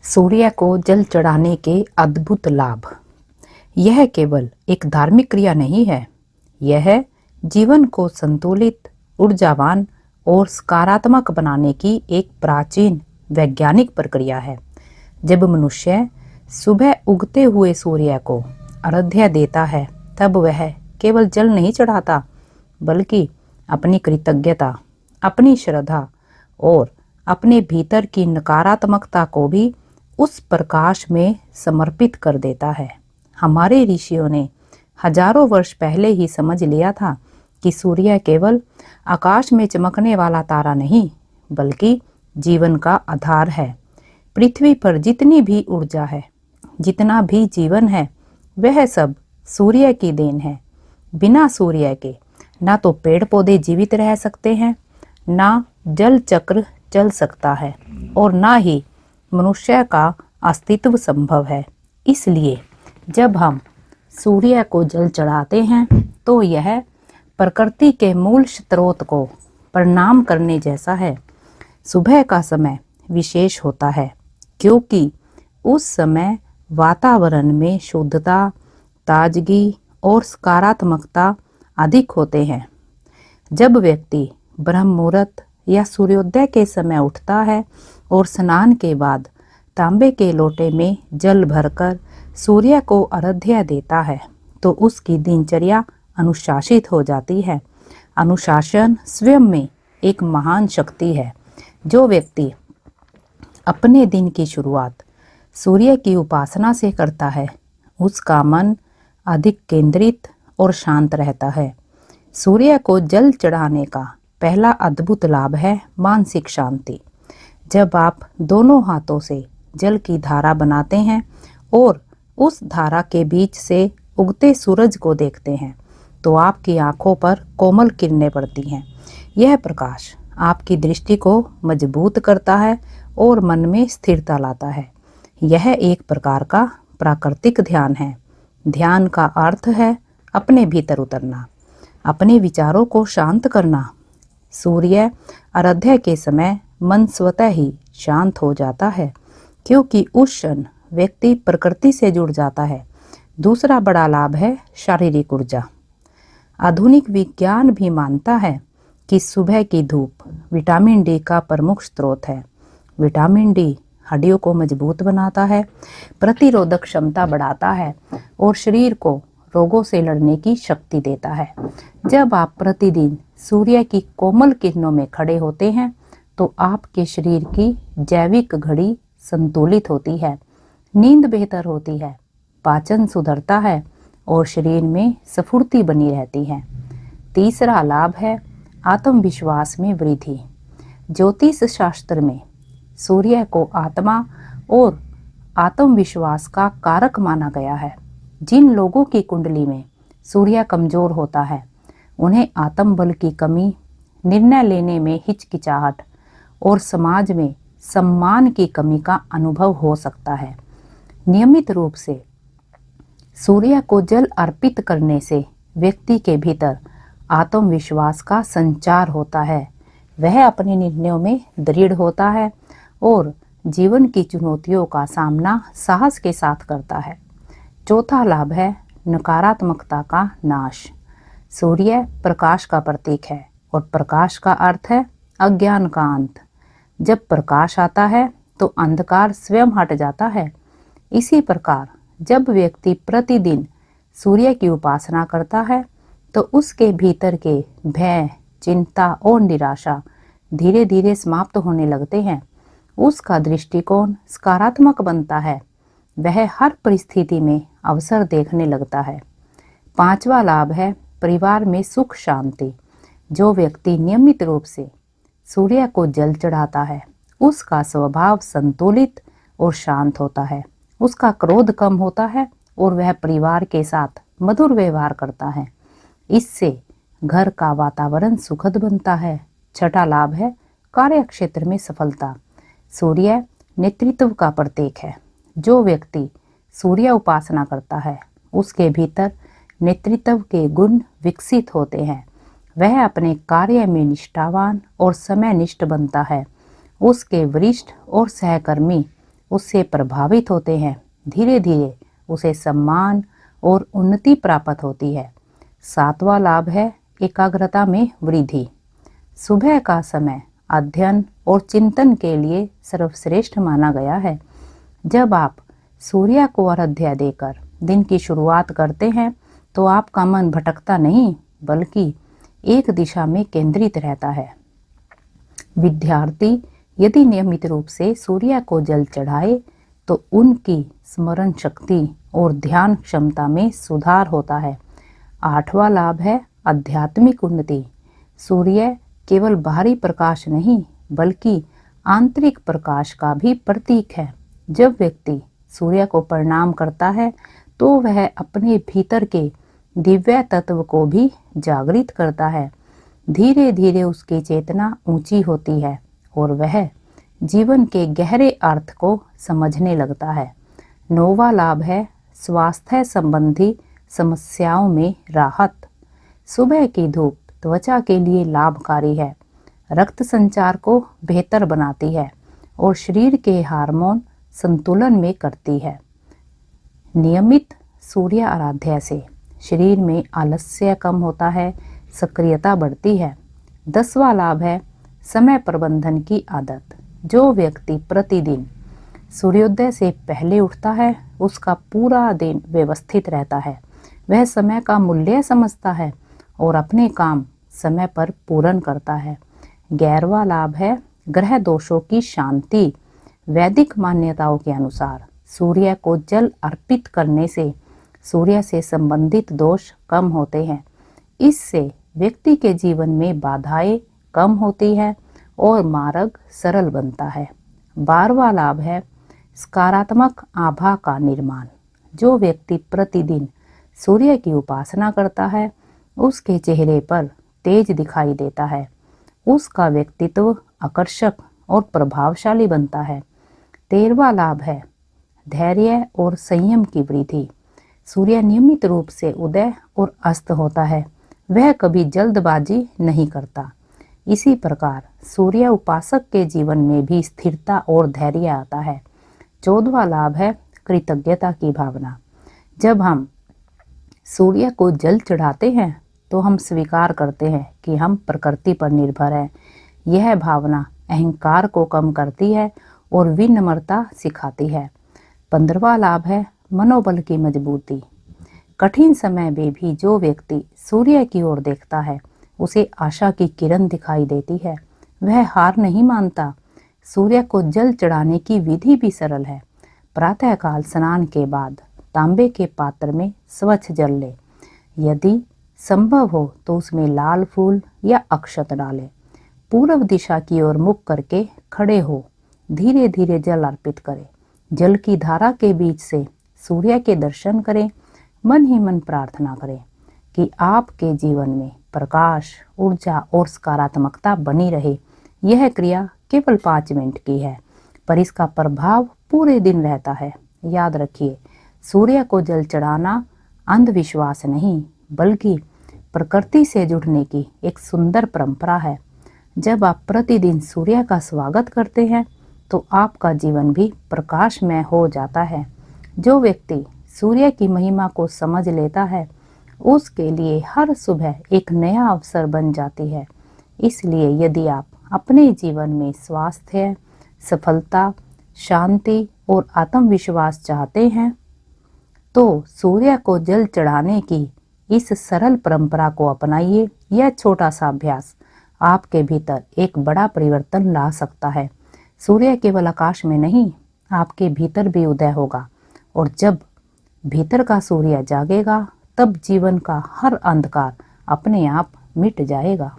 सूर्य को जल चढ़ाने के अद्भुत लाभ। यह केवल एक धार्मिक क्रिया नहीं है, यह जीवन को संतुलित, ऊर्जावान और सकारात्मक बनाने की एक प्राचीन वैज्ञानिक प्रक्रिया है। जब मनुष्य सुबह उगते हुए सूर्य को अर्घ्य देता है, तब वह केवल जल नहीं चढ़ाता, बल्कि अपनी कृतज्ञता, अपनी श्रद्धा और अपने भीतर की नकारात्मकता को भी उस प्रकाश में समर्पित कर देता है। हमारे ऋषियों ने हजारों वर्ष पहले ही समझ लिया था कि सूर्य केवल आकाश में चमकने वाला तारा नहीं, बल्कि जीवन का आधार है। पृथ्वी पर जितनी भी ऊर्जा है, जितना भी जीवन है, वह सब सूर्य की देन है। बिना सूर्य के ना तो पेड़ पौधे जीवित रह सकते हैं, ना जल चक्र चल सकता है और ना ही मनुष्य का अस्तित्व संभव है। इसलिए जब हम सूर्य को जल चढ़ाते हैं, तो यह प्रकृति के मूल स्रोत को प्रणाम करने जैसा है। सुबह का समय विशेष होता है, क्योंकि उस समय वातावरण में शुद्धता, ताजगी और सकारात्मकता अधिक होते हैं। जब व्यक्ति ब्रह्म मुहूर्त या सूर्योदय के समय उठता है और स्नान के बाद तांबे के लोटे में जल भरकर सूर्य को अर्घ्य देता है, तो उसकी दिनचर्या अनुशासित हो जाती है। अनुशासन स्वयं में एक महान शक्ति है। जो व्यक्ति अपने दिन की शुरुआत सूर्य की उपासना से करता है, उसका मन अधिक केंद्रित और शांत रहता है। सूर्य को जल चढ़ाने का पहला अद्भुत लाभ है मानसिक शांति। जब आप दोनों हाथों से जल की धारा बनाते हैं और उस धारा के बीच से उगते सूरज को देखते हैं, तो आपकी आंखों पर कोमल किरणें पड़ती हैं। यह प्रकाश आपकी दृष्टि को मजबूत करता है और मन में स्थिरता लाता है। यह एक प्रकार का प्राकृतिक ध्यान है। ध्यान का अर्थ है अपने भीतर उतरना, अपने विचारों को शांत करना। सूर्य अर्घ्य के समय मन स्वतः ही शांत हो जाता है, क्योंकि उस क्षण व्यक्ति प्रकृति से जुड़ जाता है। दूसरा बड़ा लाभ है शारीरिक ऊर्जा। आधुनिक विज्ञान भी मानता है कि सुबह की धूप विटामिन डी का प्रमुख स्रोत है। विटामिन डी हड्डियों को मजबूत बनाता है, प्रतिरोधक क्षमता बढ़ाता है और शरीर को रोगों से लड़ने की शक्ति देता है। जब आप प्रतिदिन सूर्य की कोमल किरणों में खड़े होते हैं, तो आपके शरीर की जैविक घड़ी संतुलित होती है, नींद बेहतर होती है, पाचन सुधरता है और शरीर में स्फूर्ति बनी रहती है। तीसरा लाभ है आत्मविश्वास में वृद्धि। ज्योतिष शास्त्र में सूर्य को आत्मा और आत्मविश्वास का कारक माना गया है। जिन लोगों की कुंडली में सूर्य कमजोर होता है, उन्हें आत्मबल की कमी, निर्णय लेने में हिचकिचाहट और समाज में सम्मान की कमी का अनुभव हो सकता है। नियमित रूप से सूर्य को जल अर्पित करने से व्यक्ति के भीतर आत्मविश्वास का संचार होता है। वह अपने निर्णयों में दृढ़ होता है और जीवन की चुनौतियों का सामना साहस के साथ करता है। चौथा लाभ है नकारात्मकता का नाश। सूर्य प्रकाश का प्रतीक है और प्रकाश का अर्थ है अज्ञान का अंत। जब प्रकाश आता है, तो अंधकार स्वयं हट जाता है। इसी प्रकार जब व्यक्ति प्रतिदिन सूर्य की उपासना करता है, तो उसके भीतर के भय, चिंता और निराशा धीरे धीरे समाप्त होने लगते हैं। उसका दृष्टिकोण सकारात्मक बनता है। वह हर परिस्थिति में अवसर देखने लगता है। पांचवा लाभ है परिवार में सुख शांति। जो व्यक्ति नियमित रूप से सूर्य को जल चढ़ाता है, उसका स्वभाव संतुलित और शांत होता है। उसका क्रोध कम होता है और वह परिवार के साथ मधुर व्यवहार करता है। इससे घर का वातावरण सुखद बनता है। छठा लाभ है कार्य क्षेत्र में सफलता। सूर्य नेतृत्व का प्रतीक है। जो व्यक्ति सूर्य उपासना करता है, उसके भीतर नेतृत्व के गुण विकसित होते हैं। वह अपने कार्य में निष्ठावान और समयनिष्ठ बनता है। उसके वरिष्ठ और सहकर्मी उससे प्रभावित होते हैं, धीरे धीरे उसे सम्मान और उन्नति प्राप्त होती है। 7वां लाभ है एकाग्रता में वृद्धि। सुबह का समय अध्ययन और चिंतन के लिए सर्वश्रेष्ठ माना गया है। जब आप सूर्य को आराध्य देकर दिन की शुरुआत करते हैं तो आपका मन भटकता नहीं बल्कि एक दिशा में केंद्रित रहता है। विद्यार्थी यदि नियमित रूप से सूर्य को जल चढ़ाए तो उनकी स्मरण शक्ति और ध्यान क्षमता में सुधार होता है। 8वां लाभ है आध्यात्मिक उन्नति। सूर्य केवल बाहरी प्रकाश नहीं बल्कि आंतरिक प्रकाश का भी प्रतीक है। जब व्यक्ति सूर्य को प्रणाम करता है तो वह अपने भीतर के दिव्य तत्व को भी जागृत करता है। धीरे धीरे उसकी चेतना ऊंची होती है और वह जीवन के गहरे अर्थ को समझने लगता है। 9वां लाभ है स्वास्थ्य संबंधी समस्याओं में राहत। सुबह की धूप त्वचा के लिए लाभकारी है, रक्त संचार को बेहतर बनाती है और शरीर के हार्मोन संतुलन में करती है। नियमित सूर्य आराध्या से शरीर में आलस्य कम होता है, सक्रियता बढ़ती है। 10वां लाभ है समय प्रबंधन की आदत। जो व्यक्ति प्रतिदिन सूर्योदय से पहले उठता है उसका पूरा दिन व्यवस्थित रहता है। वह समय का मूल्य समझता है और अपने काम समय पर पूर्ण करता है। 11वां लाभ है ग्रह दोषों की शांति। वैदिक मान्यताओं के अनुसार सूर्य को जल अर्पित करने से सूर्य से संबंधित दोष कम होते हैं। इससे व्यक्ति के जीवन में बाधाएं कम होती है और मार्ग सरल बनता है। 12वां लाभ है सकारात्मक आभा का निर्माण। जो व्यक्ति प्रतिदिन सूर्य की उपासना करता है उसके चेहरे पर तेज दिखाई देता है, उसका व्यक्तित्व आकर्षक और प्रभावशाली बनता है। 13वां लाभ है धैर्य और संयम की वृद्धि। सूर्य नियमित रूप से उदय और अस्त होता है, वह कभी जल्दबाजी नहीं करता। इसी प्रकार सूर्य उपासक के जीवन में भी स्थिरता और धैर्य आता है। 14वां लाभ है कृतज्ञता की भावना। जब हम सूर्य को जल चढ़ाते हैं तो हम स्वीकार करते हैं कि हम प्रकृति पर निर्भर हैं। यह भावना अहंकार को कम करती है और विनम्रता सिखाती है। 15वां लाभ है मनोबल की मजबूती। कठिन समय में भी जो व्यक्ति सूर्य की ओर देखता है उसे आशा की किरण दिखाई देती है, वह हार नहीं मानता। सूर्य को जल चढ़ाने की विधि भी सरल है। प्रातःकाल स्नान के बाद तांबे के पात्र में स्वच्छ जल ले, यदि संभव हो तो उसमें लाल फूल या अक्षत डालें। पूर्व दिशा की ओर मुख करके खड़े हो, धीरे धीरे जल अर्पित करें। जल की धारा के बीच से सूर्य के दर्शन करें। मन ही मन प्रार्थना करें कि आपके जीवन में प्रकाश, ऊर्जा और सकारात्मकता बनी रहे। यह क्रिया केवल 5 मिनट की है पर इसका प्रभाव पूरे दिन रहता है। याद रखिए, सूर्य को जल चढ़ाना अंधविश्वास नहीं बल्कि प्रकृति से जुड़ने की एक सुंदर परंपरा है। जब आप प्रतिदिन सूर्य का स्वागत करते हैं तो आपका जीवन भी प्रकाशमय हो जाता है। जो व्यक्ति सूर्य की महिमा को समझ लेता है उसके लिए हर सुबह एक नया अवसर बन जाती है। इसलिए यदि आप अपने जीवन में स्वास्थ्य, सफलता, शांति और आत्मविश्वास चाहते हैं तो सूर्य को जल चढ़ाने की इस सरल परंपरा को अपनाइए। यह छोटा सा अभ्यास आपके भीतर एक बड़ा परिवर्तन ला सकता है। सूर्य केवल आकाश में नहीं, आपके भीतर भी उदय होगा और जब भीतर का सूर्य जागेगा तब जीवन का हर अंधकार अपने आप मिट जाएगा।